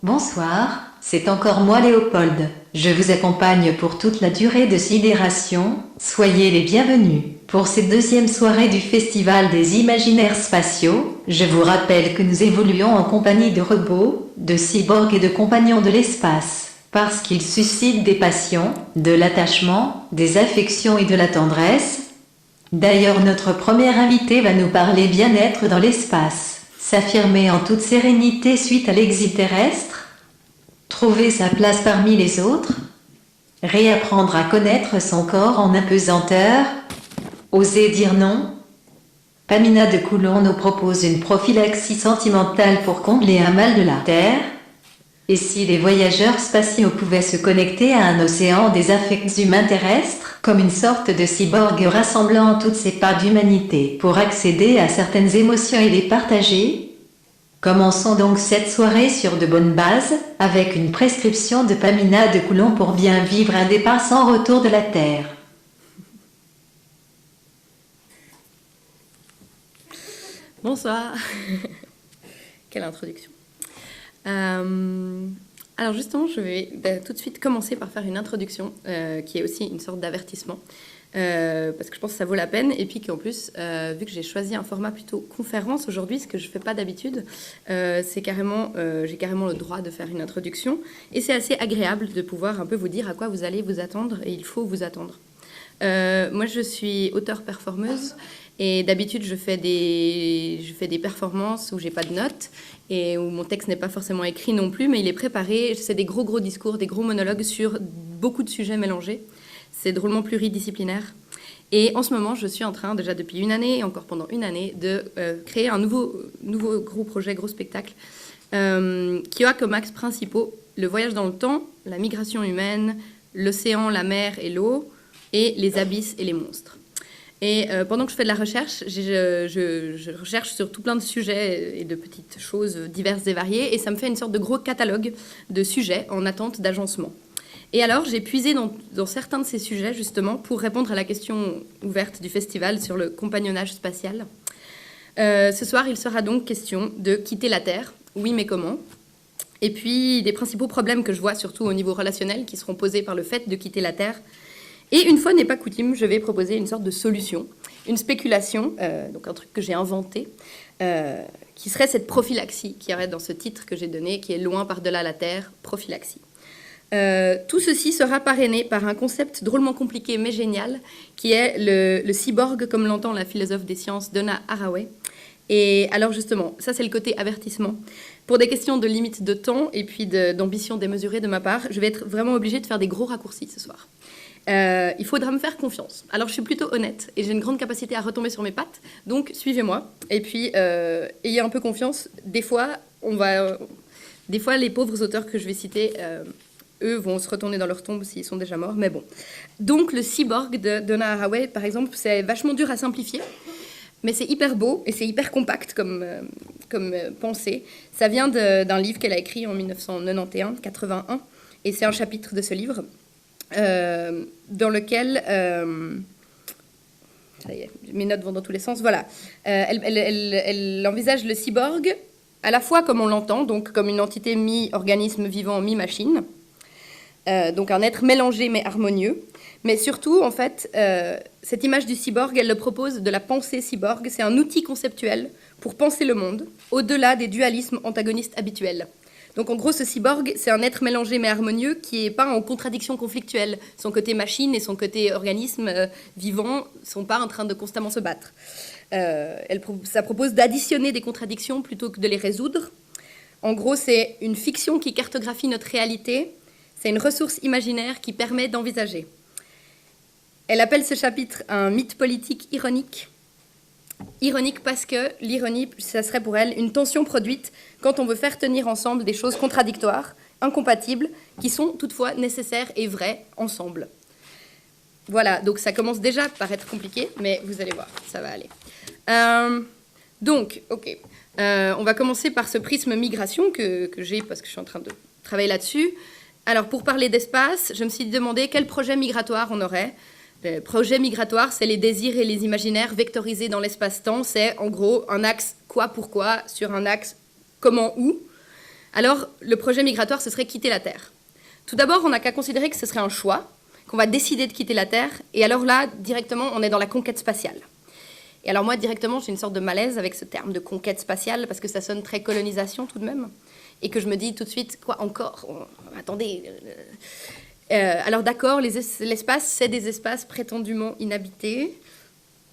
Bonsoir, c'est encore moi Léopold. Je vous accompagne pour toute la durée de Sidération. Soyez les bienvenus. Pour cette deuxième soirée du Festival des Imaginaires Spatiaux, je vous rappelle que nous évoluons en compagnie de robots, de cyborgs et de compagnons de l'espace, parce qu'ils suscitent des passions, de l'attachement, des affections et de la tendresse. D'ailleurs, notre premier invité va nous parler bien-être dans l'espace, s'affirmer en toute sérénité suite à l'exil terrestre, trouver sa place parmi les autres, réapprendre à connaître son corps en apesanteur, oser dire non. Pamina de Coulon nous propose une prophylaxie sentimentale pour combler un mal de la Terre. Et si les voyageurs spatiaux pouvaient se connecter à un océan des affects humains terrestres, comme une sorte de cyborg rassemblant toutes ses parts d'humanité pour accéder à certaines émotions et les partager? Commençons donc cette soirée sur de bonnes bases, avec une prescription de Pamina de Coulon pour bien vivre un départ sans retour de la Terre. Bonsoir. Quelle introduction. Alors justement, je vais tout de suite commencer par faire une introduction qui est aussi une sorte d'avertissement parce que je pense que ça vaut la peine et puis qu'en plus, vu que j'ai choisi un format plutôt conférence aujourd'hui, ce que je ne fais pas d'habitude, j'ai carrément le droit de faire une introduction et c'est assez agréable de pouvoir un peu vous dire à quoi vous allez vous attendre et il faut vous attendre. Moi, je suis auteure-performeuse et d'habitude, je fais des performances où j'ai pas de notes et où mon texte n'est pas forcément écrit non plus, mais il est préparé. C'est des gros discours, des gros monologues sur beaucoup de sujets mélangés. C'est drôlement pluridisciplinaire. Et en ce moment, je suis en train, déjà depuis une année et encore pendant une année, de créer un nouveau gros projet, gros spectacle qui a comme axes principaux le voyage dans le temps, la migration humaine, l'océan, la mer et l'eau, et les abysses et les monstres. Et pendant que je fais de la recherche, je recherche sur tout plein de sujets et de petites choses diverses et variées, et ça me fait une sorte de gros catalogue de sujets en attente d'agencement. Et alors, j'ai puisé dans certains de ces sujets, justement, pour répondre à la question ouverte du festival sur le compagnonnage spatial. Ce soir, il sera donc question de quitter la Terre. Oui, mais comment ? Et puis, des principaux problèmes que je vois, surtout au niveau relationnel, qui seront posés par le fait de quitter la Terre. Et une fois n'est pas coutume, je vais proposer une sorte de solution, une spéculation, donc un truc que j'ai inventé, qui serait cette prophylaxie qui arrête dans ce titre que j'ai donné, qui est loin par-delà la Terre, prophylaxie. Tout ceci sera parrainé par un concept drôlement compliqué mais génial, qui est le cyborg, comme l'entend la philosophe des sciences Donna Haraway. Et alors justement, ça c'est le côté avertissement. Pour des questions de limite de temps et puis d'ambition démesurée de ma part, je vais être vraiment obligée de faire des gros raccourcis ce soir. Il faudra me faire confiance. Alors, je suis plutôt honnête et j'ai une grande capacité à retomber sur mes pattes. Donc, suivez-moi. Et puis, ayez un peu confiance. Des fois, les pauvres auteurs que je vais citer, eux, vont se retourner dans leur tombe s'ils sont déjà morts. Mais bon. Donc, le cyborg de Donna Haraway, par exemple, c'est vachement dur à simplifier. Mais c'est hyper beau et c'est hyper compact comme pensée. Ça vient d'un livre qu'elle a écrit en 1991-81. Et c'est un chapitre de ce livre. Dans lequel ça y est, mes notes vont dans tous les sens. Voilà, elle envisage le cyborg à la fois comme on l'entend, donc comme une entité mi-organisme vivant, mi-machine, donc un être mélangé mais harmonieux. Mais surtout, en fait, cette image du cyborg, elle le propose de la pensée cyborg. C'est un outil conceptuel pour penser le monde au-delà des dualismes antagonistes habituels. Donc en gros, ce cyborg, c'est un être mélangé mais harmonieux qui n'est pas en contradiction conflictuelle. Son côté machine et son côté organisme vivant ne sont pas en train de constamment se battre. Ça propose d'additionner des contradictions plutôt que de les résoudre. En gros, c'est une fiction qui cartographie notre réalité. C'est une ressource imaginaire qui permet d'envisager. Elle appelle ce chapitre un mythe politique ironique. Ironique parce que l'ironie, ça serait pour elle une tension produite quand on veut faire tenir ensemble des choses contradictoires, incompatibles, qui sont toutefois nécessaires et vraies ensemble. Voilà, donc ça commence déjà par être compliqué, mais vous allez voir, ça va aller. On va commencer par ce prisme migration que j'ai parce que je suis en train de travailler là-dessus. Alors, pour parler d'espace, je me suis demandé quel projet migratoire on aurait. Le projet migratoire, c'est les désirs et les imaginaires vectorisés dans l'espace-temps. C'est en gros un axe quoi, pourquoi, sur un axe comment, où. Alors, le projet migratoire, ce serait quitter la Terre. Tout d'abord, on n'a qu'à considérer que ce serait un choix, qu'on va décider de quitter la Terre, et alors là, directement, on est dans la conquête spatiale. Et alors moi, directement, j'ai une sorte de malaise avec ce terme de conquête spatiale, parce que ça sonne très colonisation tout de même, et que je me dis tout de suite, quoi encore attendez. Alors d'accord, l'espace, c'est des espaces prétendument inhabités,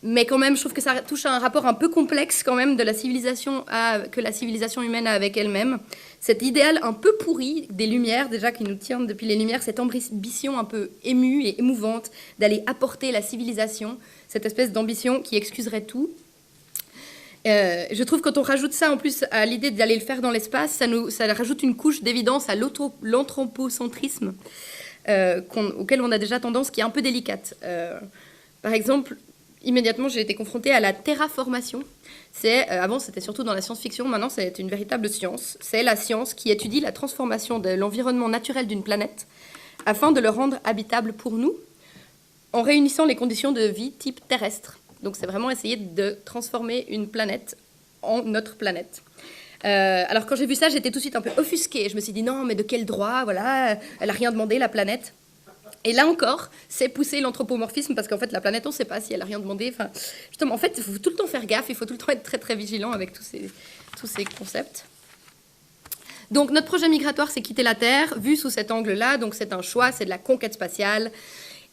mais quand même, je trouve que ça touche à un rapport un peu complexe quand même de la civilisation que la civilisation humaine a avec elle-même. Cet idéal un peu pourri des Lumières, déjà qui nous tient depuis les Lumières, cette ambition un peu émue et émouvante d'aller apporter la civilisation, cette espèce d'ambition qui excuserait tout. Je trouve que quand on rajoute ça en plus à l'idée d'aller le faire dans l'espace, ça rajoute une couche d'évidence à l'anthropocentrisme auquel on a déjà tendance, qui est un peu délicate. Par exemple, immédiatement, j'ai été confrontée à la terraformation. Avant, c'était surtout dans la science-fiction. Maintenant, c'est une véritable science. C'est la science qui étudie la transformation de l'environnement naturel d'une planète afin de le rendre habitable pour nous, en réunissant les conditions de vie type terrestre. Donc, c'est vraiment essayer de transformer une planète en notre planète. Alors, quand j'ai vu ça, j'étais tout de suite un peu offusquée. Je me suis dit, non, mais de quel droit? Voilà, elle n'a rien demandé, la planète. Et là encore, c'est pousser l'anthropomorphisme, parce qu'en fait, la planète, on ne sait pas si elle n'a rien demandé. Enfin, justement, en fait, il faut tout le temps faire gaffe, il faut tout le temps être très, très vigilant avec tous ces concepts. Donc, notre projet migratoire, c'est quitter la Terre, vu sous cet angle-là. Donc, c'est un choix, c'est de la conquête spatiale.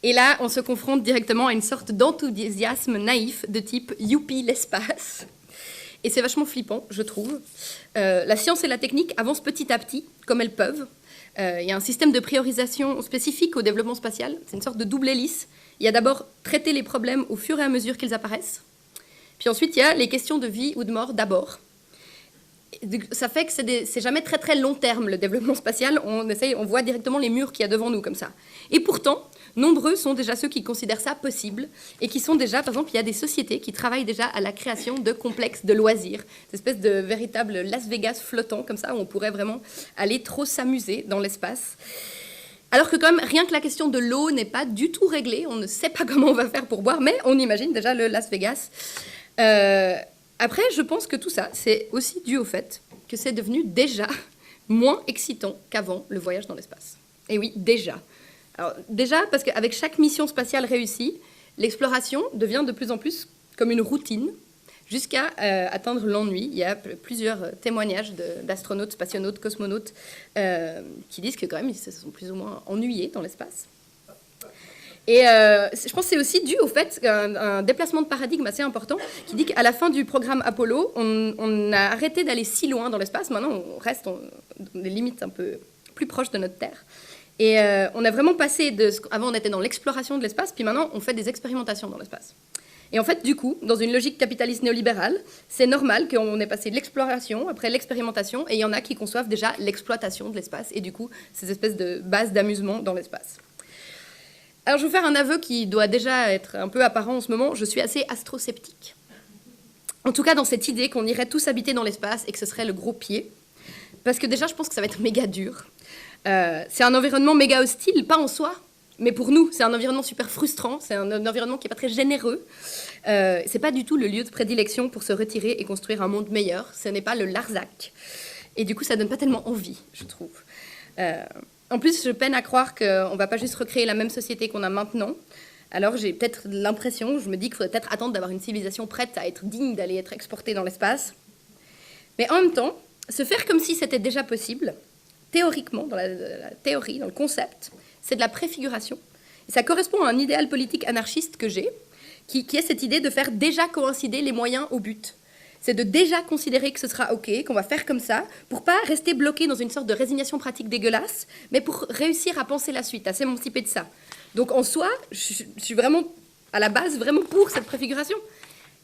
Et là, on se confronte directement à une sorte d'enthousiasme naïf de type « youpi, l'espace ». Et c'est vachement flippant, je trouve. La science et la technique avancent petit à petit, comme elles peuvent. Il y a un système de priorisation spécifique au développement spatial. C'est une sorte de double hélice. Il y a d'abord traiter les problèmes au fur et à mesure qu'ils apparaissent. Puis ensuite, il y a les questions de vie ou de mort d'abord. Ça fait que c'est jamais très très long terme, le développement spatial. On voit directement les murs qu'il y a devant nous comme ça. Et pourtant, nombreux sont déjà ceux qui considèrent ça possible et qui sont déjà, par exemple, il y a des sociétés qui travaillent déjà à la création de complexes de loisirs, cette espèce de véritable Las Vegas flottant comme ça, où on pourrait vraiment aller trop s'amuser dans l'espace. Alors que quand même, rien que la question de l'eau n'est pas du tout réglée, on ne sait pas comment on va faire pour boire, mais on imagine déjà le Las Vegas. Après, je pense que tout ça, c'est aussi dû au fait que c'est devenu déjà moins excitant qu'avant le voyage dans l'espace. Et oui, déjà. Alors, déjà, parce qu'avec chaque mission spatiale réussie, l'exploration devient de plus en plus comme une routine, jusqu'à atteindre l'ennui. Il y a plusieurs témoignages d'astronautes, spationautes, cosmonautes qui disent que quand même, ils se sont plus ou moins ennuyés dans l'espace. Et je pense que c'est aussi dû au fait qu'un déplacement de paradigme assez important qui dit qu'à la fin du programme Apollo, on a arrêté d'aller si loin dans l'espace. Maintenant, on reste dans des limites un peu plus proches de notre Terre. Et on a vraiment passé avant, on était dans l'exploration de l'espace, puis maintenant, on fait des expérimentations dans l'espace. Et en fait, du coup, dans une logique capitaliste néolibérale, c'est normal qu'on ait passé de l'exploration, après l'expérimentation, et il y en a qui conçoivent déjà l'exploitation de l'espace, et du coup, ces espèces de bases d'amusement dans l'espace. Alors, je vais vous faire un aveu qui doit déjà être un peu apparent en ce moment. Je suis assez astrosceptique. En tout cas, dans cette idée qu'on irait tous habiter dans l'espace et que ce serait le gros pied. Parce que déjà, je pense que ça va être méga dur. C'est un environnement méga hostile, pas en soi, mais pour nous, c'est un environnement super frustrant. C'est un environnement qui n'est pas très généreux. C'est pas du tout le lieu de prédilection pour se retirer et construire un monde meilleur. Ce n'est pas le Larzac. Et du coup, ça donne pas tellement envie, je trouve. En plus, je peine à croire qu'on ne va pas juste recréer la même société qu'on a maintenant. Alors j'ai peut-être l'impression, je me dis qu'il faudrait peut-être attendre d'avoir une civilisation prête à être digne d'aller être exportée dans l'espace. Mais en même temps, se faire comme si c'était déjà possible, théoriquement, dans la théorie, dans le concept, c'est de la préfiguration. Et ça correspond à un idéal politique anarchiste que j'ai, qui est cette idée de faire déjà coïncider les moyens au but. C'est de déjà considérer que ce sera OK, qu'on va faire comme ça, pour pas rester bloqué dans une sorte de résignation pratique dégueulasse, mais pour réussir à penser la suite, à s'émanciper de ça. Donc en soi, je suis vraiment, à la base, vraiment pour cette préfiguration.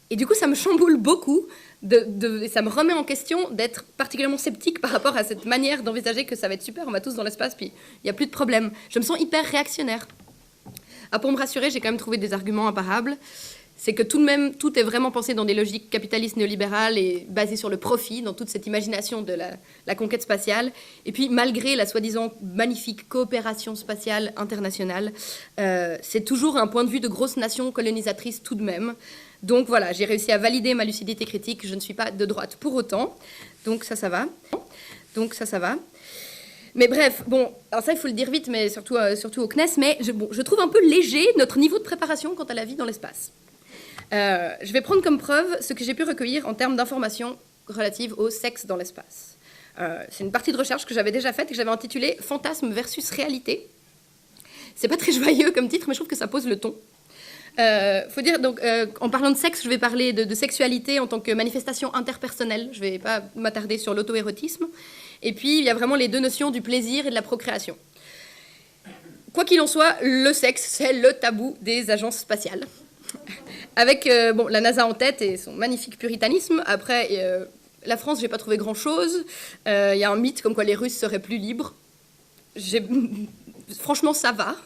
Et du coup, ça me chamboule beaucoup, et ça me remet en question d'être particulièrement sceptique par rapport à cette manière d'envisager que ça va être super, on va tous dans l'espace, puis il n'y a plus de problème. Je me sens hyper réactionnaire. Ah, pour me rassurer, j'ai quand même trouvé des arguments imparables. C'est que tout de même, tout est vraiment pensé dans des logiques capitalistes néolibérales et basé sur le profit, dans toute cette imagination de la conquête spatiale. Et puis, malgré la soi-disant magnifique coopération spatiale internationale, c'est toujours un point de vue de grosse nation colonisatrice tout de même. Donc voilà, j'ai réussi à valider ma lucidité critique. Je ne suis pas de droite pour autant. Donc ça va. Donc ça va. Mais bref, bon, alors ça, il faut le dire vite, mais surtout au CNES, mais je trouve un peu léger notre niveau de préparation quant à la vie dans l'espace. Je vais prendre comme preuve ce que j'ai pu recueillir en termes d'informations relatives au sexe dans l'espace. C'est une partie de recherche que j'avais déjà faite et que j'avais intitulée « Fantasme versus réalité ». C'est pas très joyeux comme titre, mais je trouve que ça pose le ton. Faut dire, donc, en parlant de sexe, je vais parler de sexualité en tant que manifestation interpersonnelle. Je ne vais pas m'attarder sur l'auto-érotisme. Et puis, il y a vraiment les deux notions du plaisir et de la procréation. Quoi qu'il en soit, le sexe, c'est le tabou des agences spatiales. Avec la NASA en tête et son magnifique puritanisme. Après, la France, je n'ai pas trouvé grand-chose. Il y a un mythe comme quoi les Russes seraient plus libres. Franchement, ça va.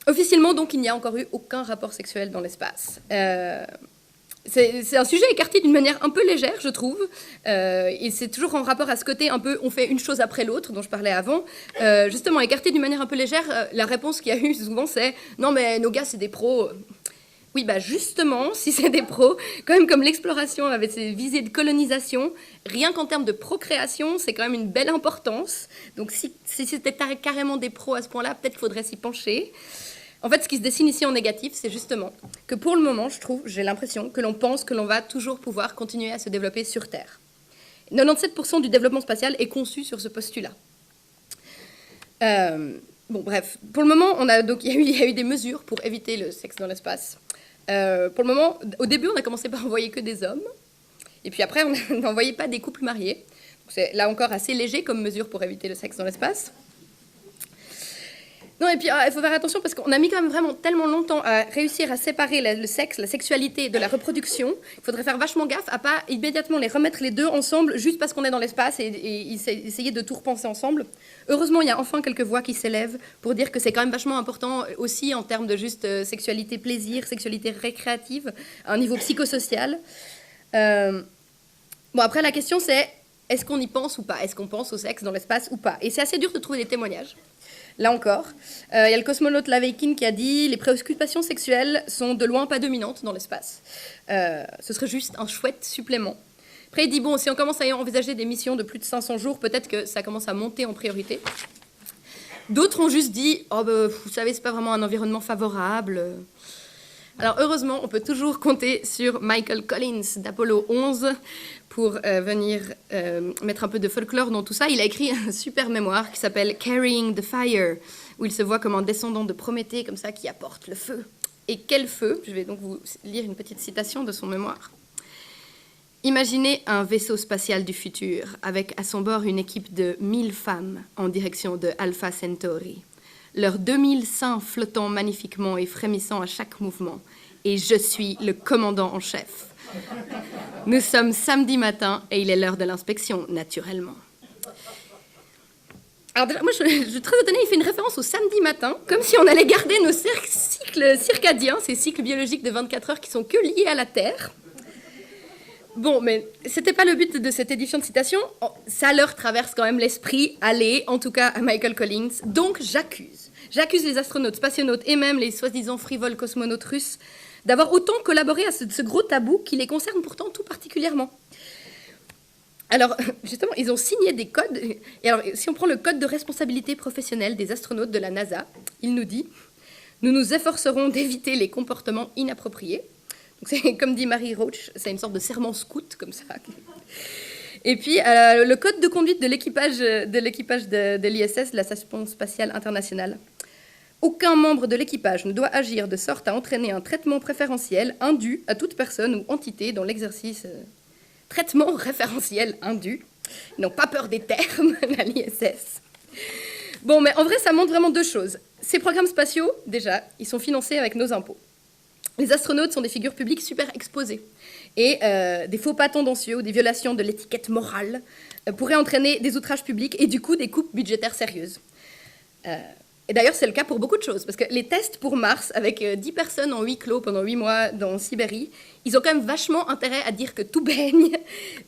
Officiellement, donc, il n'y a encore eu aucun rapport sexuel dans l'espace. C'est un sujet écarté d'une manière un peu légère, je trouve, et c'est toujours en rapport à ce côté un peu on fait une chose après l'autre, dont je parlais avant. Justement, écarté d'une manière un peu légère, la réponse qu'il y a eu souvent, c'est « Non, mais nos gars, c'est des pros ». Oui, bah justement, si c'est des pros, quand même comme l'exploration avec ses visées de colonisation, rien qu'en termes de procréation, c'est quand même une belle importance. Donc si c'était carrément des pros à ce point-là, peut-être qu'il faudrait s'y pencher. En fait, ce qui se dessine ici en négatif, c'est justement que pour le moment, j'ai l'impression que l'on pense que l'on va toujours pouvoir continuer à se développer sur Terre. 97% du développement spatial est conçu sur ce postulat. Bref, pour le moment, il y a eu des mesures pour éviter le sexe dans l'espace. Pour le moment, au début, on a commencé par envoyer que des hommes, et puis après, on n'envoyait pas des couples mariés. Donc, c'est là encore assez léger comme mesure pour éviter le sexe dans l'espace. Non, et puis il faut faire attention parce qu'on a mis quand même vraiment tellement longtemps à réussir à séparer le sexe, la sexualité de la reproduction. Il faudrait faire vachement gaffe à pas immédiatement les remettre les deux ensemble juste parce qu'on est dans l'espace et essayer de tout repenser ensemble. Heureusement, il y a enfin quelques voix qui s'élèvent pour dire que c'est quand même vachement important aussi en termes de juste sexualité plaisir, sexualité récréative, à un niveau psychosocial. Après, la question c'est, est-ce qu'on y pense ou pas? Est-ce qu'on pense au sexe dans l'espace ou pas? Et c'est assez dur de trouver des témoignages. Là encore, il y a le cosmonaute Laveikin qui a dit « Les préoccupations sexuelles sont de loin pas dominantes dans l'espace. Ce serait juste un chouette supplément. » Après, il dit « Bon, si on commence à envisager des missions de plus de 500 jours, peut-être que ça commence à monter en priorité. » D'autres ont juste dit « Oh, vous savez, c'est pas vraiment un environnement favorable. » Alors, heureusement, on peut toujours compter sur Michael Collins d'Apollo 11 pour venir mettre un peu de folklore dans tout ça. Il a écrit un super mémoire qui s'appelle « Carrying the Fire », où il se voit comme un descendant de Prométhée, comme ça, qui apporte le feu. Et quel feu? Je vais donc vous lire une petite citation de son mémoire. « Imaginez un vaisseau spatial du futur, avec à son bord une équipe de 1000 femmes en direction de Alpha Centauri. Leurs 2000 seins flottant magnifiquement et frémissant à chaque mouvement. Et je suis le commandant en chef. Nous sommes samedi matin et il est l'heure de l'inspection, naturellement. » Alors déjà, moi, je suis très étonnée, il fait une référence au samedi matin, comme si on allait garder nos cycles circadiens, ces cycles biologiques de 24 heures qui sont que liés à la Terre. Bon, mais c'était pas le but de cette édition de citation. Ça leur traverse quand même l'esprit, allez, en tout cas à Michael Collins. Donc j'accuse les astronautes, spationautes et même les soi-disant frivoles cosmonautes russes d'avoir autant collaboré à ce gros tabou qui les concerne pourtant tout particulièrement. Alors, justement, ils ont signé des codes. Et alors, si on prend le code de responsabilité professionnelle des astronautes de la NASA, il nous dit « Nous nous efforcerons d'éviter les comportements inappropriés. » Donc, c'est, comme dit Marie Roach, c'est une sorte de serment scout, comme ça. Et puis, le code de conduite de l'équipage de l'ISS, de la Station spatiale internationale. Aucun membre de l'équipage ne doit agir de sorte à entraîner un traitement préférentiel indu à toute personne ou entité dans l'exercice... Traitement référentiel indu. Ils n'ont pas peur des termes à l'ISS. Bon, mais en vrai, ça montre vraiment deux choses. Ces programmes spatiaux, déjà, ils sont financés avec nos impôts. Les astronautes sont des figures publiques super exposées. Et des faux pas tendancieux ou des violations de l'étiquette morale pourraient entraîner des outrages publics et du coup des coupes budgétaires sérieuses. Et d'ailleurs, c'est le cas pour beaucoup de choses, parce que les tests pour Mars, avec 10 personnes en huis clos pendant 8 mois dans Sibérie, ils ont quand même vachement intérêt à dire que tout baigne.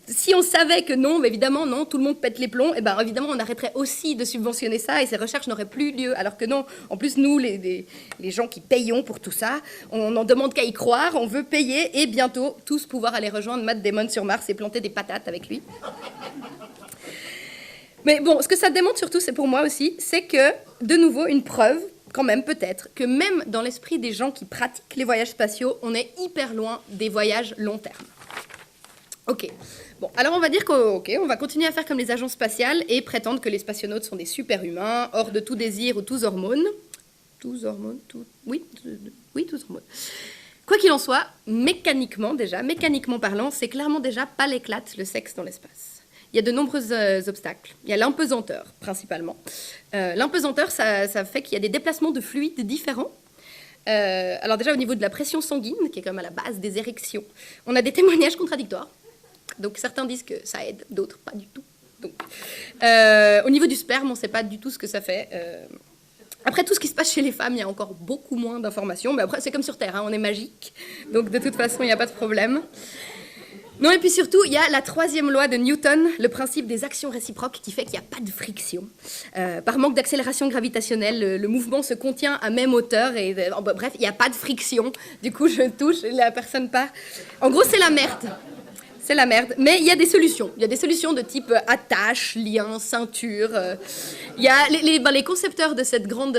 Si on savait que non, mais évidemment, non, tout le monde pète les plombs, et ben évidemment, on arrêterait aussi de subventionner ça, et ces recherches n'auraient plus lieu. Alors que non, en plus, nous, les gens qui payons pour tout ça, on n'en demande qu'à y croire, on veut payer, et bientôt, tous pouvoir aller rejoindre Matt Damon sur Mars et planter des patates avec lui. Mais bon, ce que ça démontre surtout, c'est pour moi aussi, c'est que, de nouveau, une preuve, quand même peut-être, que même dans l'esprit des gens qui pratiquent les voyages spatiaux, on est hyper loin des voyages long terme. Ok, bon, alors on va dire qu'on va continuer à faire comme les agences spatiales et prétendre que les spationautes sont des super-humains, hors de tout désir ou tous hormones. Tous hormones, oui, tous hormones. Quoi qu'il en soit, mécaniquement parlant, c'est clairement déjà pas l'éclate le sexe dans l'espace. Il y a de nombreux obstacles. Il y a l'impesanteur, principalement. L'impesanteur, ça fait qu'il y a des déplacements de fluides différents. Alors déjà, au niveau de la pression sanguine, qui est quand même à la base des érections, on a des témoignages contradictoires. Donc certains disent que ça aide, d'autres pas du tout. Donc, au niveau du sperme, on ne sait pas du tout ce que ça fait. Après, tout ce qui se passe chez les femmes, il y a encore beaucoup moins d'informations. Mais après, c'est comme sur Terre, hein, on est magique. Donc de toute façon, il n'y a pas de problème. Non, et puis surtout, il y a la troisième loi de Newton, le principe des actions réciproques, qui fait qu'il n'y a pas de friction. Par manque d'accélération gravitationnelle, le mouvement se contient à même hauteur, et bref, il n'y a pas de friction. Du coup, je touche, la personne part. En gros, c'est la merde. C'est la merde. Mais il y a des solutions. Il y a des solutions de type attache, lien, ceinture. Il y a les concepteurs de cette grande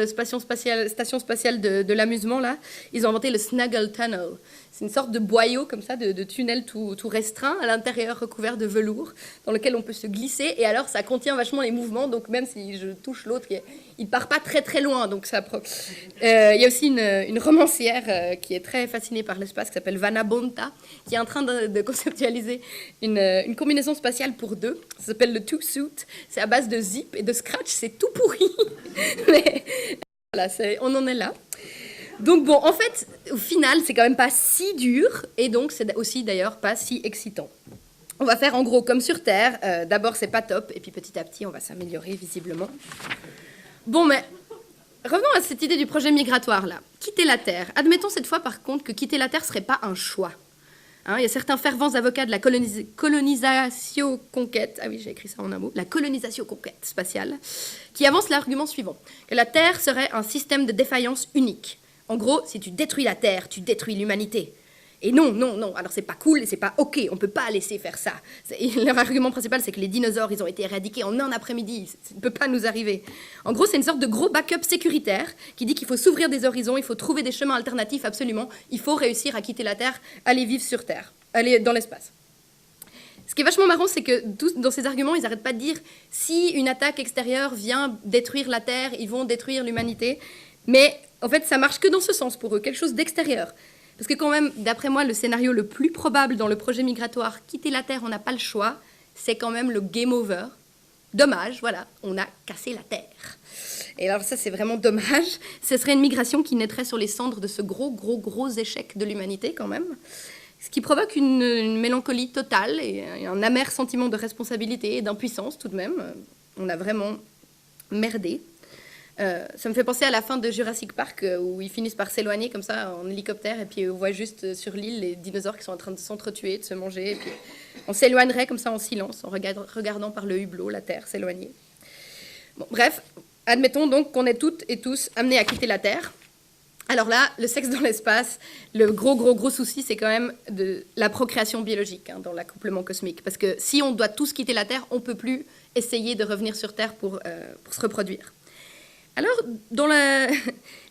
station spatiale de l'amusement, là, ils ont inventé le Snuggle Tunnel. C'est une sorte de boyau comme ça, de tunnel tout restreint, à l'intérieur recouvert de velours, dans lequel on peut se glisser. Et alors, ça contient vachement les mouvements. Donc, même si je touche l'autre, il ne part pas très très loin. Donc, il y a aussi une romancière qui est très fascinée par l'espace, qui s'appelle Vanna Bonta, qui est en train de conceptualiser une combinaison spatiale pour deux. Ça s'appelle le Two Suit. C'est à base de zip et de scratch. C'est tout pourri. Mais voilà, on en est là. Donc bon, en fait, au final, c'est quand même pas si dur, et donc c'est aussi d'ailleurs pas si excitant. On va faire en gros comme sur Terre. D'abord, c'est pas top, et puis petit à petit, on va s'améliorer visiblement. Bon, mais revenons à cette idée du projet migratoire, là. Quitter la Terre. Admettons cette fois, par contre, que quitter la Terre serait pas un choix. Hein, il y a certains fervents avocats de la colonisation-conquête, ah oui, j'ai écrit ça en un mot, la colonisation-conquête spatiale, qui avancent l'argument suivant, que la Terre serait un système de défaillance unique. En gros, si tu détruis la Terre, tu détruis l'humanité. Et non, alors c'est pas cool et c'est pas ok, on peut pas laisser faire ça. Leur argument principal, c'est que les dinosaures, ils ont été éradiqués en un après-midi, ça ne peut pas nous arriver. En gros, c'est une sorte de gros backup sécuritaire qui dit qu'il faut s'ouvrir des horizons, il faut trouver des chemins alternatifs absolument, il faut réussir à quitter la Terre, aller vivre sur Terre, aller dans l'espace. Ce qui est vachement marrant, c'est que dans ces arguments, ils n'arrêtent pas de dire si une attaque extérieure vient détruire la Terre, ils vont détruire l'humanité. Mais en fait, ça marche que dans ce sens pour eux, quelque chose d'extérieur. Parce que quand même, d'après moi, le scénario le plus probable dans le projet migratoire, quitter la Terre, on n'a pas le choix, c'est quand même le game over. Dommage, voilà, on a cassé la Terre. Et alors ça, c'est vraiment dommage. Ce serait une migration qui naîtrait sur les cendres de ce gros échec de l'humanité quand même. Ce qui provoque une mélancolie totale et un amer sentiment de responsabilité et d'impuissance tout de même. On a vraiment merdé. Ça me fait penser à la fin de Jurassic Park où ils finissent par s'éloigner comme ça en hélicoptère et puis on voit juste sur l'île les dinosaures qui sont en train de s'entretuer, de se manger. Et puis on s'éloignerait comme ça en silence en regardant par le hublot la Terre s'éloigner. Bon, bref, admettons donc qu'on est toutes et tous amenés à quitter la Terre. Alors là, le sexe dans l'espace, le gros souci, c'est quand même de la procréation biologique dans l'accouplement cosmique. Parce que si on doit tous quitter la Terre, on ne peut plus essayer de revenir sur Terre pour se reproduire. Alors,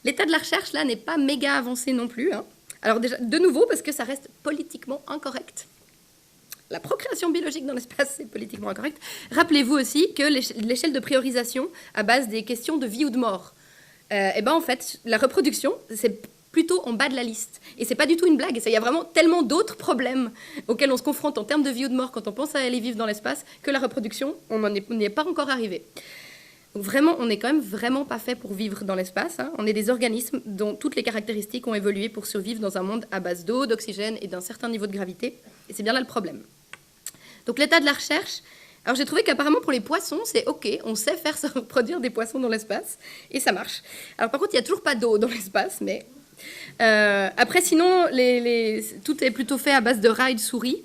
l'état de la recherche, là, n'est pas méga avancé non plus. Hein. Alors déjà, de nouveau, parce que ça reste politiquement incorrect. La procréation biologique dans l'espace, c'est politiquement incorrect. Rappelez-vous aussi que l'échelle de priorisation à base des questions de vie ou de mort, en fait, la reproduction, c'est plutôt en bas de la liste. Et c'est pas du tout une blague. Il y a vraiment tellement d'autres problèmes auxquels on se confronte en termes de vie ou de mort quand on pense à aller vivre dans l'espace que la reproduction, on n'y est pas encore arrivé. Donc vraiment, on n'est quand même vraiment pas fait pour vivre dans l'espace. Hein. On est des organismes dont toutes les caractéristiques ont évolué pour survivre dans un monde à base d'eau, d'oxygène et d'un certain niveau de gravité. Et c'est bien là le problème. Donc l'état de la recherche, Alors j'ai trouvé qu'apparemment pour les poissons, c'est ok, on sait faire se reproduire des poissons dans l'espace, et ça marche. Alors par contre, il n'y a toujours pas d'eau dans l'espace, mais... après, sinon, tout est plutôt fait à base de rats et de souris.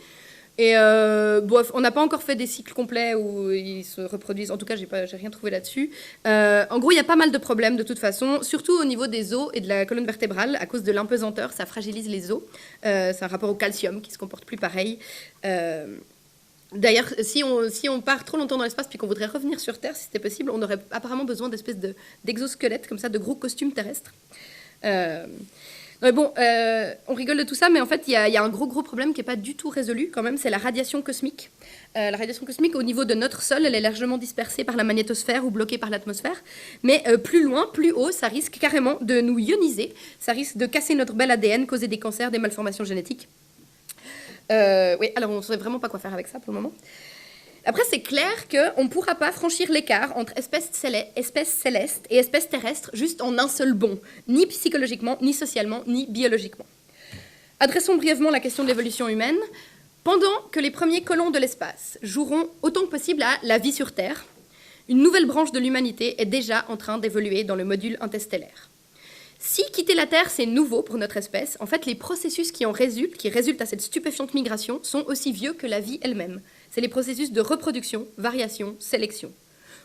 Et on n'a pas encore fait des cycles complets où ils se reproduisent. En tout cas, j'ai rien trouvé là-dessus. En gros, il y a pas mal de problèmes de toute façon, surtout au niveau des os et de la colonne vertébrale. À cause de l'impesanteur, ça fragilise les os. C'est un rapport au calcium qui se comporte plus pareil. D'ailleurs, si on part trop longtemps dans l'espace puis qu'on voudrait revenir sur Terre, si c'était possible, on aurait apparemment besoin d'espèces d'exosquelettes, comme ça, de gros costumes terrestres. On rigole de tout ça, mais en fait, il y a un gros problème qui n'est pas du tout résolu quand même, c'est la radiation cosmique. La radiation cosmique, au niveau de notre sol, elle est largement dispersée par la magnétosphère ou bloquée par l'atmosphère, mais plus loin, plus haut, ça risque carrément de nous ioniser, ça risque de casser notre bel ADN, causer des cancers, des malformations génétiques. Oui, alors on ne sait vraiment pas quoi faire avec ça pour le moment. Après, c'est clair qu'on ne pourra pas franchir l'écart entre espèces célestes et espèces terrestres juste en un seul bond, ni psychologiquement, ni socialement, ni biologiquement. Adressons brièvement la question de l'évolution humaine. Pendant que les premiers colons de l'espace joueront autant que possible à la vie sur Terre, une nouvelle branche de l'humanité est déjà en train d'évoluer dans le module interstellaire. Si quitter la Terre, c'est nouveau pour notre espèce, en fait, les processus qui résultent à cette stupéfiante migration sont aussi vieux que la vie elle-même. C'est les processus de reproduction, variation, sélection.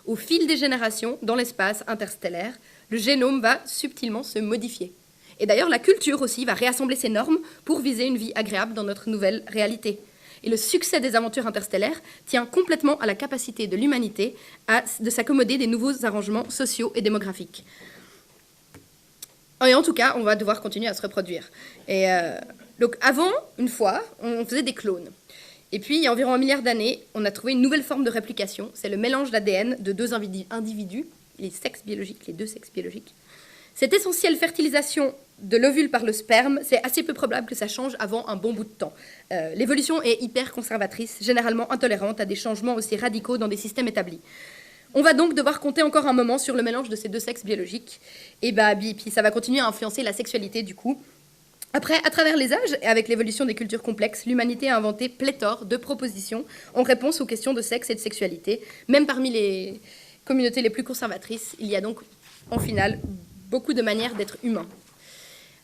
Au fil des générations, dans l'espace interstellaire, le génome va subtilement se modifier. Et d'ailleurs, la culture aussi va réassembler ses normes pour viser une vie agréable dans notre nouvelle réalité. Et le succès des aventures interstellaires tient complètement à la capacité de l'humanité de s'accommoder des nouveaux arrangements sociaux et démographiques. Et en tout cas, on va devoir continuer à se reproduire. Et donc avant, une fois, on faisait des clones. Et puis, il y a environ 1 milliard d'années, on a trouvé une nouvelle forme de réplication. C'est le mélange d'ADN de 2 individus, les deux sexes biologiques. Cette essentielle fertilisation de l'ovule par le sperme, c'est assez peu probable que ça change avant un bon bout de temps. L'évolution est hyper conservatrice, généralement intolérante à des changements aussi radicaux dans des systèmes établis. On va donc devoir compter encore un moment sur le mélange de ces 2 sexes biologiques. Et puis ça va continuer à influencer la sexualité du coup. Après, à travers les âges et avec l'évolution des cultures complexes, l'humanité a inventé pléthore de propositions en réponse aux questions de sexe et de sexualité. Même parmi les communautés les plus conservatrices, il y a donc, en final, beaucoup de manières d'être humain.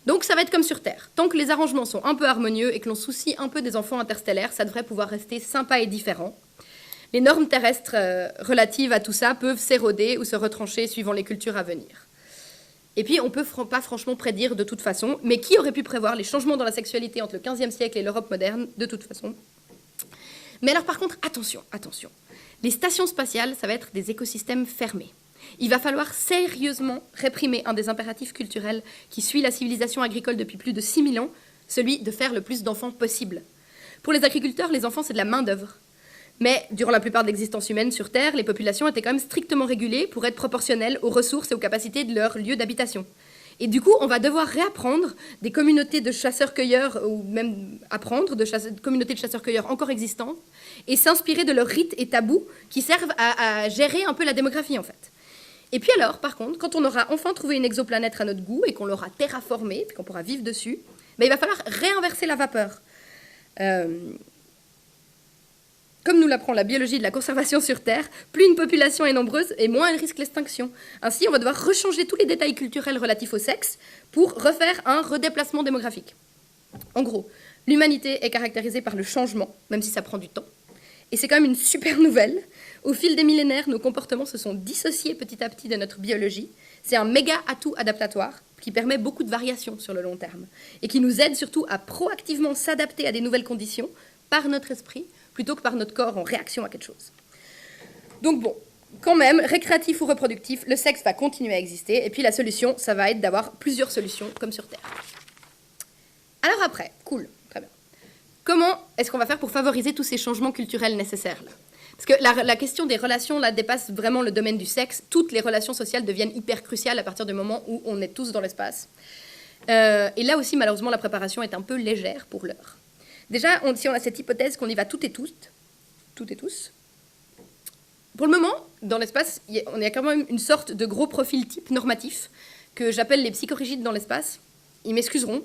Donc ça va être comme sur Terre. Tant que les arrangements sont un peu harmonieux et que l'on soucie un peu des enfants interstellaires, ça devrait pouvoir rester sympa et différent. Les normes terrestres relatives à tout ça peuvent s'éroder ou se retrancher suivant les cultures à venir. Et puis, on ne peut pas franchement prédire de toute façon, mais qui aurait pu prévoir les changements dans la sexualité entre le XVe siècle et l'Europe moderne, de toute façon. Mais alors, par contre, attention. Les stations spatiales, ça va être des écosystèmes fermés. Il va falloir sérieusement réprimer un des impératifs culturels qui suit la civilisation agricole depuis plus de 6000 ans, celui de faire le plus d'enfants possible. Pour les agriculteurs, les enfants, c'est de la main-d'œuvre. Mais durant la plupart de l'existence humaine sur Terre, les populations étaient quand même strictement régulées pour être proportionnelles aux ressources et aux capacités de leur lieu d'habitation. Et du coup, on va devoir réapprendre des communautés de chasseurs-cueilleurs, ou même apprendre de communautés de chasseurs-cueilleurs encore existantes, et s'inspirer de leurs rites et tabous qui servent à gérer un peu la démographie, en fait. Et puis alors, par contre, quand on aura enfin trouvé une exoplanète à notre goût, et qu'on l'aura terraformée, puis qu'on pourra vivre dessus, il va falloir réinverser la vapeur. Comme nous l'apprend la biologie de la conservation sur Terre, plus une population est nombreuse et moins elle risque l'extinction. Ainsi, on va devoir rechanger tous les détails culturels relatifs au sexe pour refaire un redéplacement démographique. En gros, l'humanité est caractérisée par le changement, même si ça prend du temps. Et c'est quand même une super nouvelle. Au fil des millénaires, nos comportements se sont dissociés petit à petit de notre biologie. C'est un méga atout adaptatoire qui permet beaucoup de variations sur le long terme et qui nous aide surtout à proactivement s'adapter à des nouvelles conditions par notre esprit, plutôt que par notre corps en réaction à quelque chose. Donc bon, quand même, récréatif ou reproductif, le sexe va continuer à exister, et puis la solution, ça va être d'avoir plusieurs solutions, comme sur Terre. Alors après, cool, très bien. Comment est-ce qu'on va faire pour favoriser tous ces changements culturels nécessaires là ? Parce que la question des relations là, dépasse vraiment le domaine du sexe. Toutes les relations sociales deviennent hyper cruciales à partir du moment où on est tous dans l'espace. Et là aussi, malheureusement, la préparation est un peu légère pour l'heure. Déjà, si on a cette hypothèse qu'on y va toutes et tous, pour le moment, dans l'espace, on a quand même une sorte de gros profil type normatif que j'appelle les psychorigides dans l'espace. Ils m'excuseront.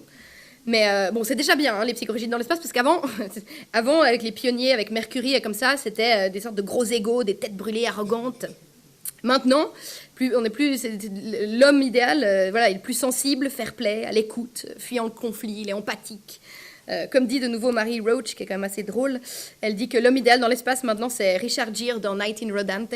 Mais bon, c'est déjà bien, hein, les psychorigide dans l'espace, parce qu'avant, avant, avec les pionniers, avec Mercury et comme ça, c'était des sortes de gros égos, des têtes brûlées, arrogantes. Maintenant, l'homme idéal, voilà, il est plus sensible, fair-play, à l'écoute, fuyant le conflit, il est empathique. Comme dit de nouveau Marie Roach, qui est quand même assez drôle, elle dit que l'homme idéal dans l'espace, maintenant, c'est Richard Gere dans Night in Rodante.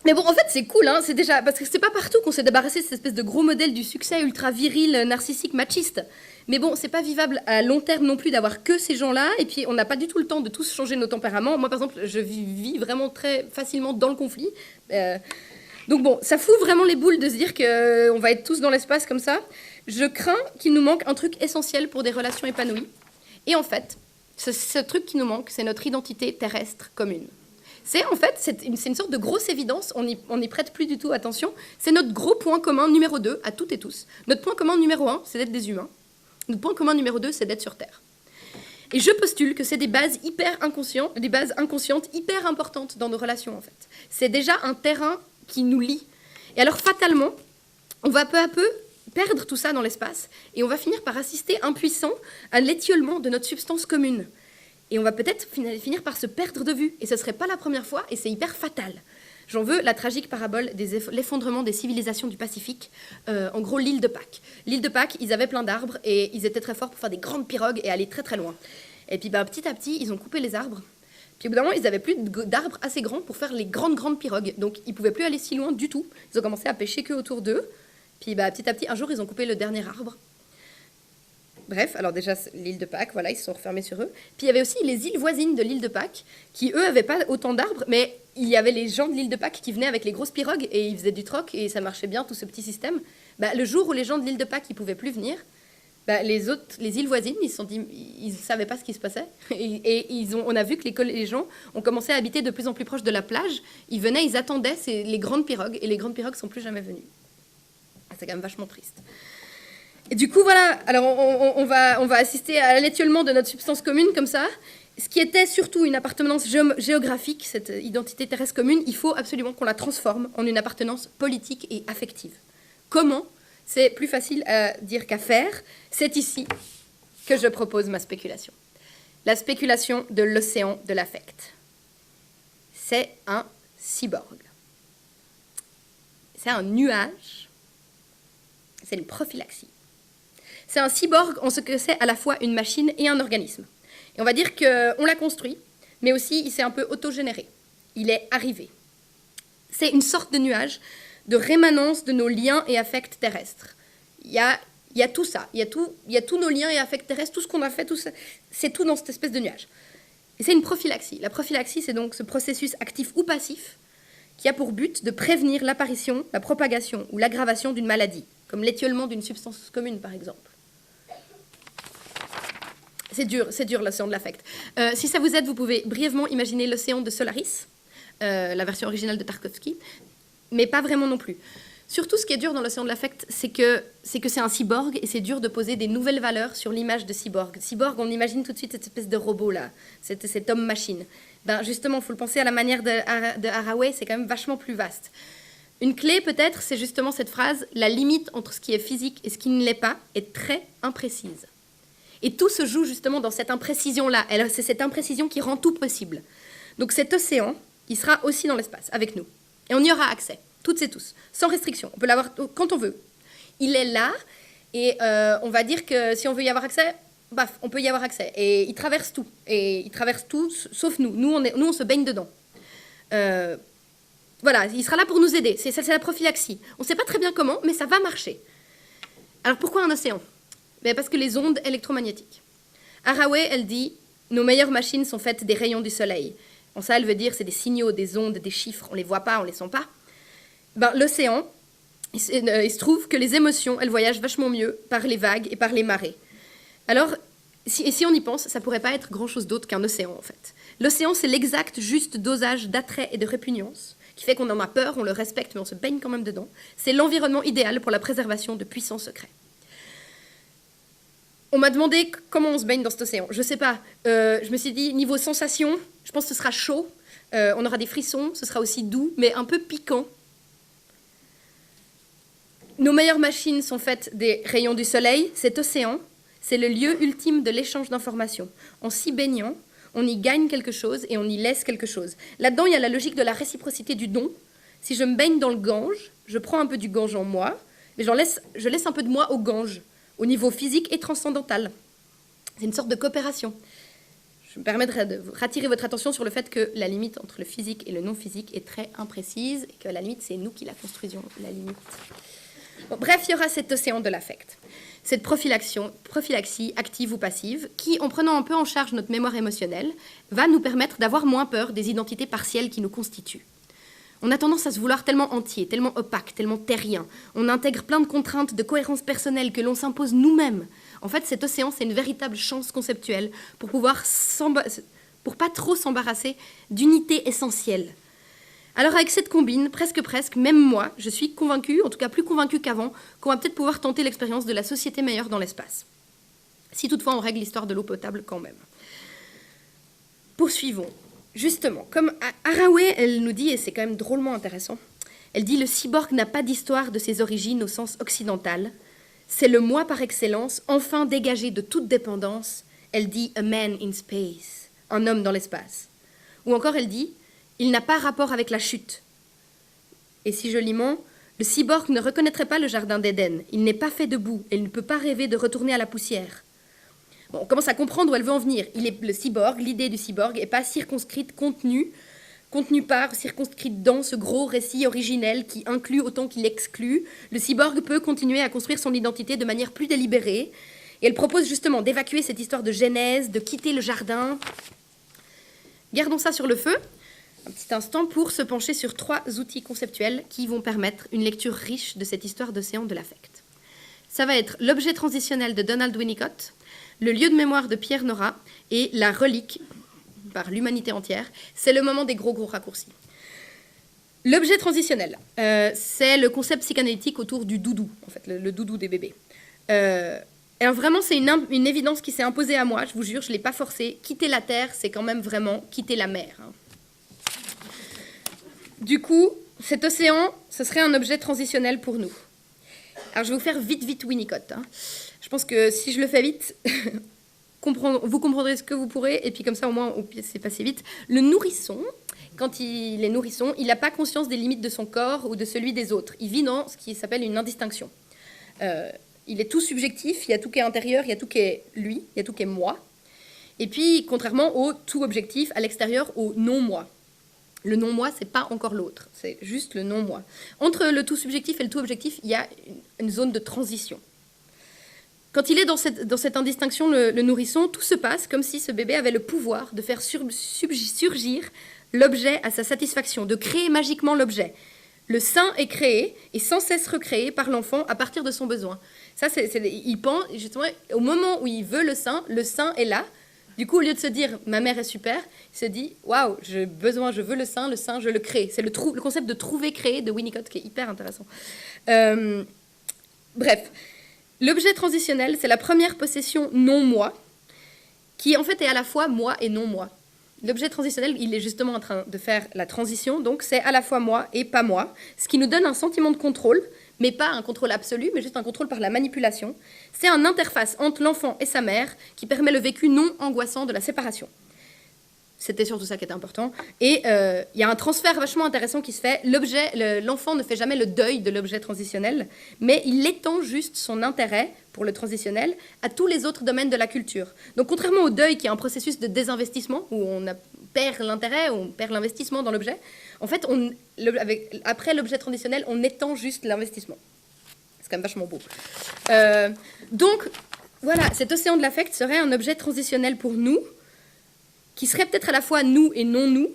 Mais bon, en fait, c'est cool, hein, c'est déjà... Parce que c'est pas partout qu'on s'est débarrassé de cette espèce de gros modèle du succès ultra viril, narcissique, machiste. Mais bon, c'est pas vivable à long terme non plus d'avoir que ces gens-là, et puis on n'a pas du tout le temps de tous changer nos tempéraments. Moi, par exemple, je vis vraiment très facilement dans le conflit. Donc bon, ça fout vraiment les boules de se dire qu'on va être tous dans l'espace comme ça. Je crains qu'il nous manque un truc essentiel pour des relations épanouies. Et en fait, ce truc qui nous manque, c'est notre identité terrestre commune. C'est une sorte de grosse évidence, on n'y prête plus du tout attention. C'est notre gros point commun numéro 2 à toutes et tous. Notre point commun numéro 1, c'est d'être des humains. Notre point commun numéro 2, c'est d'être sur Terre. Et je postule que c'est des bases inconscientes hyper importantes dans nos relations, en fait. C'est déjà un terrain qui nous lie. Et alors, fatalement, on va peu à peu perdre tout ça dans l'espace, et on va finir par assister impuissant à l'étiolement de notre substance commune. Et on va peut-être finir par se perdre de vue. Et ce ne serait pas la première fois, et c'est hyper fatal. J'en veux la tragique parabole de l'effondrement des civilisations du Pacifique. En gros, l'île de Pâques. L'île de Pâques, ils avaient plein d'arbres, et ils étaient très forts pour faire des grandes pirogues et aller très très loin. Et puis petit à petit, ils ont coupé les arbres. Puis au bout d'un moment, ils n'avaient plus d'arbres assez grands pour faire les grandes pirogues. Donc ils ne pouvaient plus aller si loin du tout. Ils ont commencé à pêcher que autour d'eux. Puis petit à petit, un jour, ils ont coupé le dernier arbre. Bref, alors déjà, l'île de Pâques, voilà, ils se sont refermés sur eux. Puis il y avait aussi les îles voisines de l'île de Pâques, qui, eux, n'avaient pas autant d'arbres, mais il y avait les gens de l'île de Pâques qui venaient avec les grosses pirogues, et ils faisaient du troc, et ça marchait bien, tout ce petit système. Le jour où les gens de l'île de Pâques ne pouvaient plus venir, les îles voisines, ils se sont dit, ils ne savaient pas ce qui se passait. Et on a vu que les gens ont commencé à habiter de plus en plus proche de la plage. Ils venaient, ils attendaient les grandes pirogues, et les grandes pirogues ne sont plus jamais venues. C'est quand même vachement triste. Et du coup, voilà, alors on va assister à l'étiolement de notre substance commune comme ça. Ce qui était surtout une appartenance géographique, cette identité terrestre commune, il faut absolument qu'on la transforme en une appartenance politique et affective. Comment ? C'est plus facile à dire qu'à faire. C'est ici que je propose ma spéculation. La spéculation de l'océan de l'affect. C'est un cyborg. C'est un nuage. C'est une prophylaxie. C'est un cyborg en ce que c'est à la fois une machine et un organisme. Et on va dire qu'on l'a construit, mais aussi il s'est un peu autogénéré. Il est arrivé. C'est une sorte de nuage de rémanence de nos liens et affects terrestres. Il y a tout ça, il y a tous nos liens et affects terrestres, tout ce qu'on a fait, tout ça, c'est tout dans cette espèce de nuage. Et c'est une prophylaxie. La prophylaxie, c'est donc ce processus actif ou passif qui a pour but de prévenir l'apparition, la propagation ou l'aggravation d'une maladie, comme l'étiolement d'une substance commune, par exemple. C'est dur l'océan de l'affect. Si ça vous aide, vous pouvez brièvement imaginer l'océan de Solaris, la version originale de Tarkovsky, mais pas vraiment non plus. Surtout, ce qui est dur dans l'océan de l'affect, c'est que c'est un cyborg, et c'est dur de poser des nouvelles valeurs sur l'image de cyborg. Cyborg, on imagine tout de suite cette espèce de robot-là, cet homme-machine. Justement, il faut le penser à la manière de Haraway, c'est quand même vachement plus vaste. Une clé, peut-être, c'est justement cette phrase « La limite entre ce qui est physique et ce qui ne l'est pas est très imprécise ». Et tout se joue justement dans cette imprécision-là. C'est cette imprécision qui rend tout possible. Donc cet océan, il sera aussi dans l'espace, avec nous. Et on y aura accès, toutes et tous, sans restriction. On peut l'avoir quand on veut. Il est là, et on va dire que si on veut y avoir accès, on peut y avoir accès. Et il traverse tout. Et il traverse tout, sauf nous. Nous, on se baigne dedans. Voilà, il sera là pour nous aider. C'est la prophylaxie. On ne sait pas très bien comment, mais ça va marcher. Alors pourquoi un océan ? Parce que les ondes électromagnétiques. Haraway, elle dit « Nos meilleures machines sont faites des rayons du soleil ». En ça, elle veut dire c'est des signaux, des ondes, des chiffres. On ne les voit pas, on ne les sent pas. L'océan, il se trouve que les émotions, elles voyagent vachement mieux par les vagues et par les marées. Alors, si on y pense, ça ne pourrait pas être grand-chose d'autre qu'un océan, en fait. L'océan, c'est l'exact juste dosage d'attrait et de répugnance qui fait qu'on en a peur, on le respecte, mais on se baigne quand même dedans. C'est l'environnement idéal pour la préservation de puissants secrets. On m'a demandé comment on se baigne dans cet océan. Je sais pas. Je me suis dit, niveau sensation, je pense que ce sera chaud. On aura des frissons. Ce sera aussi doux, mais un peu piquant. Nos meilleures machines sont faites des rayons du soleil. Cet océan, c'est le lieu ultime de l'échange d'informations. En s'y baignant, on y gagne quelque chose et on y laisse quelque chose. Là-dedans, il y a la logique de la réciprocité du don. Si je me baigne dans le Gange, je prends un peu du Gange en moi, mais je laisse un peu de moi au Gange, au niveau physique et transcendantal. C'est une sorte de coopération. Je me permettrai de rattirer votre attention sur le fait que la limite entre le physique et le non-physique est très imprécise et que à la limite, c'est nous qui la construisions, la limite. Bon, bref, il y aura cet océan de l'affect. Cette prophylaxie active ou passive, qui, en prenant un peu en charge notre mémoire émotionnelle, va nous permettre d'avoir moins peur des identités partielles qui nous constituent. On a tendance à se vouloir tellement entier, tellement opaque, tellement terrien. On intègre plein de contraintes de cohérence personnelle que l'on s'impose nous-mêmes. En fait, cet océan, c'est une véritable chance conceptuelle pour pas trop s'embarrasser d'unités essentielles. Alors avec cette combine, presque, même moi, je suis convaincue, en tout cas plus convaincue qu'avant, qu'on va peut-être pouvoir tenter l'expérience de la société meilleure dans l'espace. Si toutefois on règle l'histoire de l'eau potable quand même. Poursuivons. Justement, comme Haraway, elle nous dit, et c'est quand même drôlement intéressant, elle dit « Le cyborg n'a pas d'histoire de ses origines au sens occidental. C'est le moi par excellence, enfin dégagé de toute dépendance. Elle dit « A man in space », un homme dans l'espace. Ou encore elle dit « Il n'a pas rapport avec la chute ». Et si joliment, le cyborg ne reconnaîtrait pas le jardin d'Éden. Il n'est pas fait de boue et il ne peut pas rêver de retourner à la poussière. Bon, on commence à comprendre où elle veut en venir. Le cyborg, l'idée du cyborg n'est pas circonscrite, contenue circonscrite dans ce gros récit originel qui inclut autant qu'il exclut. Le cyborg peut continuer à construire son identité de manière plus délibérée. Et elle propose justement d'évacuer cette histoire de genèse, de quitter le jardin. Gardons ça sur le feu, un petit instant, pour se pencher sur 3 outils conceptuels qui vont permettre une lecture riche de cette histoire d'océan de l'affect. Ça va être l'objet transitionnel de Donald Winnicott, le lieu de mémoire de Pierre Nora et la relique par l'humanité entière. C'est le moment des gros raccourcis. L'objet transitionnel, c'est le concept psychanalytique autour du doudou, en fait, le doudou des bébés. Alors vraiment, c'est une évidence qui s'est imposée à moi, je vous jure, je ne l'ai pas forcé. Quitter la Terre, c'est quand même vraiment quitter la mer. Hein. Du coup, cet océan, ce serait un objet transitionnel pour nous. Alors je vais vous faire vite Winnicott. Hein. Je pense que si je le fais vite, vous comprendrez ce que vous pourrez, et puis comme ça au moins c'est passé vite. Le nourrisson, quand il est nourrisson, il n'a pas conscience des limites de son corps ou de celui des autres. Il vit dans ce qui s'appelle une indistinction. Il est tout subjectif, il y a tout qui est intérieur, il y a tout qui est lui, il y a tout qui est moi. Et puis, contrairement au tout objectif, à l'extérieur, au non-moi. Le non-moi, c'est pas encore l'autre, c'est juste le non-moi. Entre le tout subjectif et le tout objectif, il y a une zone de transition. Quand il est dans cette indistinction, le nourrisson, tout se passe comme si ce bébé avait le pouvoir de faire surgir l'objet à sa satisfaction, de créer magiquement l'objet. Le sein est créé et sans cesse recréé par l'enfant à partir de son besoin. Ça, il pense, justement, au moment où il veut le sein est là. Du coup, au lieu de se dire « ma mère est super », il se dit « waouh, je veux le sein, je le crée ». C'est le concept de trouver-créer de Winnicott qui est hyper intéressant. Bref, l'objet transitionnel, c'est la première possession non-moi, qui en fait est à la fois moi et non-moi. L'objet transitionnel, il est justement en train de faire la transition, donc c'est à la fois moi et pas moi, ce qui nous donne un sentiment de contrôle, mais pas un contrôle absolu, mais juste un contrôle par la manipulation. C'est une interface entre l'enfant et sa mère qui permet le vécu non angoissant de la séparation. C'était surtout ça qui était important. Et il y a un transfert vachement intéressant qui se fait. L'enfant ne fait jamais le deuil de l'objet transitionnel, mais il étend juste son intérêt pour le transitionnel à tous les autres domaines de la culture. Donc contrairement au deuil qui est un processus de désinvestissement, où on perd l'intérêt, on perd l'investissement dans l'objet, en fait, après l'objet transitionnel, on étend juste l'investissement. C'est quand même vachement beau. Donc, voilà, cet océan de l'affect serait un objet transitionnel pour nous, qui serait peut-être à la fois nous et non nous,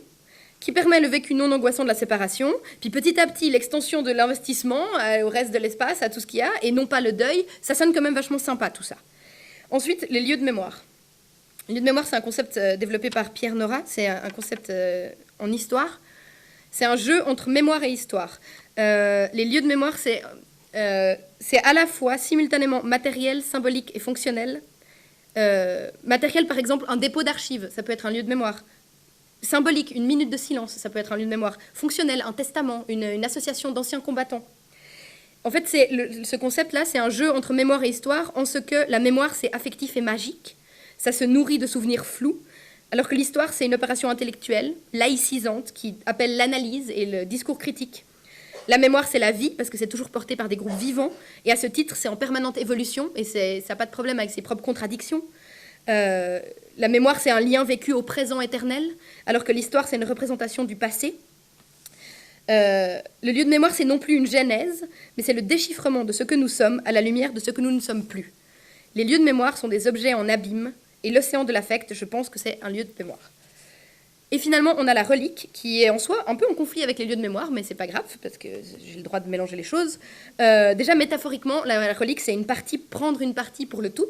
qui permet le vécu non angoissant de la séparation, puis petit à petit l'extension de l'investissement au reste de l'espace, à tout ce qu'il y a, et non pas le deuil. Ça sonne quand même vachement sympa tout ça. Ensuite, les lieux de mémoire. Les lieux de mémoire, c'est un concept développé par Pierre Nora, c'est un concept en histoire. C'est un jeu entre mémoire et histoire. Les lieux de mémoire, c'est à la fois simultanément matériel, symbolique et fonctionnel. Matériel, par exemple, un dépôt d'archives, ça peut être un lieu de mémoire. Symbolique, une minute de silence, ça peut être un lieu de mémoire. Fonctionnel, un testament, une association d'anciens combattants. En fait, ce concept-là, c'est un jeu entre mémoire et histoire, en ce que la mémoire, c'est affectif et magique. Ça se nourrit de souvenirs flous, alors que l'histoire, c'est une opération intellectuelle, laïcisante, qui appelle l'analyse et le discours critique. La mémoire, c'est la vie, parce que c'est toujours porté par des groupes vivants, et à ce titre, c'est en permanente évolution, et ça n'a pas de problème avec ses propres contradictions. La mémoire, c'est un lien vécu au présent éternel, alors que l'histoire, c'est une représentation du passé. Le lieu de mémoire, c'est non plus une genèse, mais c'est le déchiffrement de ce que nous sommes à la lumière de ce que nous ne sommes plus. Les lieux de mémoire sont des objets en abîme, et l'océan de l'affect, je pense que c'est un lieu de mémoire. Et finalement, on a la relique, qui est en soi un peu en conflit avec les lieux de mémoire, mais c'est pas grave, parce que j'ai le droit de mélanger les choses. Déjà, métaphoriquement, la relique, c'est prendre une partie pour le tout.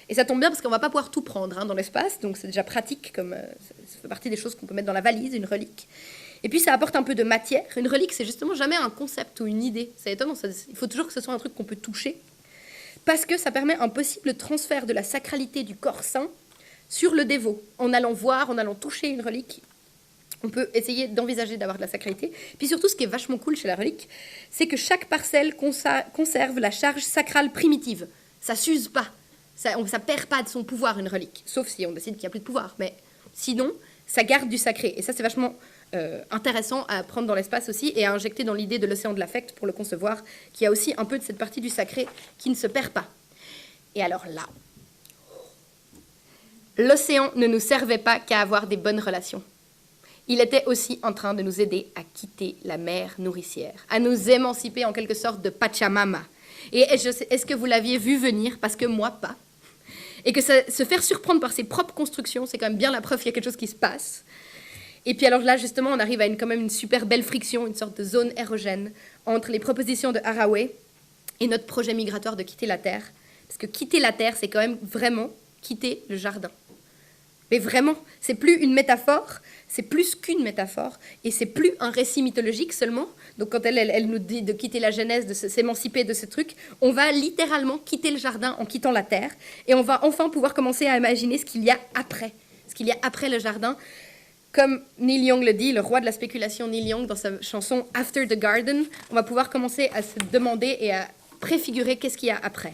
Et ça tombe bien, parce qu'on va pas pouvoir tout prendre dans l'espace, donc c'est déjà pratique, comme ça fait partie des choses qu'on peut mettre dans la valise, une relique. Et puis, ça apporte un peu de matière. Une relique, c'est justement jamais un concept ou une idée. C'est étonnant, il faut toujours que ce soit un truc qu'on peut toucher, parce que ça permet un possible transfert de la sacralité du corps saint sur le dévot. En allant voir, en allant toucher une relique, on peut essayer d'envisager d'avoir de la sacralité. Puis surtout, ce qui est vachement cool chez la relique, c'est que chaque parcelle conserve la charge sacrale primitive. Ça s'use pas. Ça perd pas de son pouvoir, une relique. Sauf si on décide qu'il n'y a plus de pouvoir. Mais sinon, ça garde du sacré. Et ça, c'est vachement intéressant à prendre dans l'espace aussi et à injecter dans l'idée de l'océan de l'affect pour le concevoir, qui a aussi un peu de cette partie du sacré qui ne se perd pas. Et alors là, l'océan ne nous servait pas qu'à avoir des bonnes relations. Il était aussi en train de nous aider à quitter la mer nourricière, à nous émanciper en quelque sorte de Pachamama. Et est-ce que vous l'aviez vu venir? Parce que moi, pas. Et que se faire surprendre par ses propres constructions, c'est quand même bien la preuve qu'il y a quelque chose qui se passe. Et puis alors là, justement, on arrive à quand même une super belle friction, une sorte de zone érogène entre les propositions de Haraway et notre projet migratoire de quitter la Terre. Parce que quitter la Terre, c'est quand même vraiment quitter le jardin. Mais vraiment, c'est plus une métaphore, c'est plus qu'une métaphore, et c'est plus un récit mythologique seulement. Donc quand elle nous dit de quitter la Genèse, de s'émanciper de ce truc, on va littéralement quitter le jardin en quittant la Terre, et on va enfin pouvoir commencer à imaginer ce qu'il y a après le jardin. Comme Neil Young le dit, le roi de la spéculation Neil Young, dans sa chanson « After the Garden », on va pouvoir commencer à se demander et à préfigurer qu'est-ce qu'il y a après.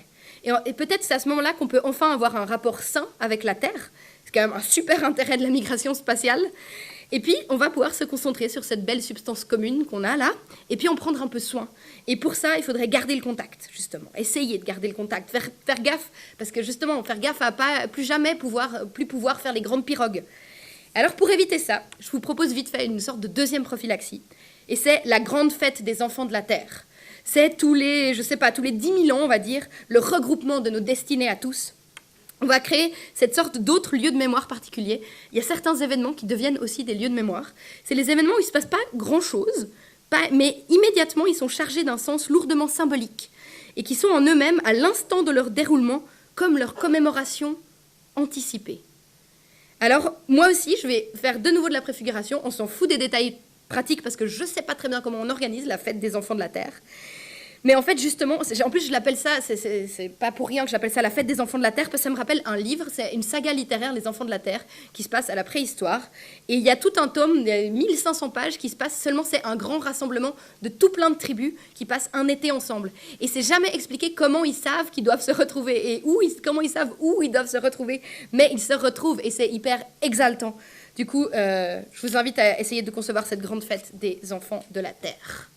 Et peut-être c'est à ce moment-là qu'on peut enfin avoir un rapport sain avec la Terre. C'est quand même un super intérêt de la migration spatiale. Et puis, on va pouvoir se concentrer sur cette belle substance commune qu'on a là, et puis en prendre un peu soin. Et pour ça, il faudrait garder le contact, justement. Essayer de garder le contact, faire gaffe, parce que justement, faire gaffe à pas plus jamais pouvoir faire les grandes pirogues. Alors, pour éviter ça, je vous propose vite fait une sorte de deuxième prophylaxie. Et c'est la grande fête des enfants de la Terre. C'est tous les 10 000 ans, on va dire, le regroupement de nos destinées à tous. On va créer cette sorte d'autres lieux de mémoire particuliers. Il y a certains événements qui deviennent aussi des lieux de mémoire. C'est les événements où il ne se passe pas grand-chose, mais immédiatement, ils sont chargés d'un sens lourdement symbolique et qui sont en eux-mêmes, à l'instant de leur déroulement, comme leur commémoration anticipée. Alors, moi aussi, je vais faire de nouveau de la préfiguration. On s'en fout des détails pratiques parce que je ne sais pas très bien comment on organise la fête des enfants de la Terre. Mais en fait, justement, en plus, je l'appelle ça, c'est pas pour rien que j'appelle ça la fête des enfants de la Terre, parce que ça me rappelle un livre, c'est une saga littéraire, Les enfants de la Terre, qui se passe à la préhistoire. Et il y a tout un tome, 1500 pages, qui se passe seulement, c'est un grand rassemblement de tout plein de tribus qui passent un été ensemble. Et c'est jamais expliqué comment ils savent qu'ils doivent se retrouver et comment ils savent où ils doivent se retrouver. Mais ils se retrouvent et c'est hyper exaltant. Du coup, je vous invite à essayer de concevoir cette grande fête des enfants de la Terre.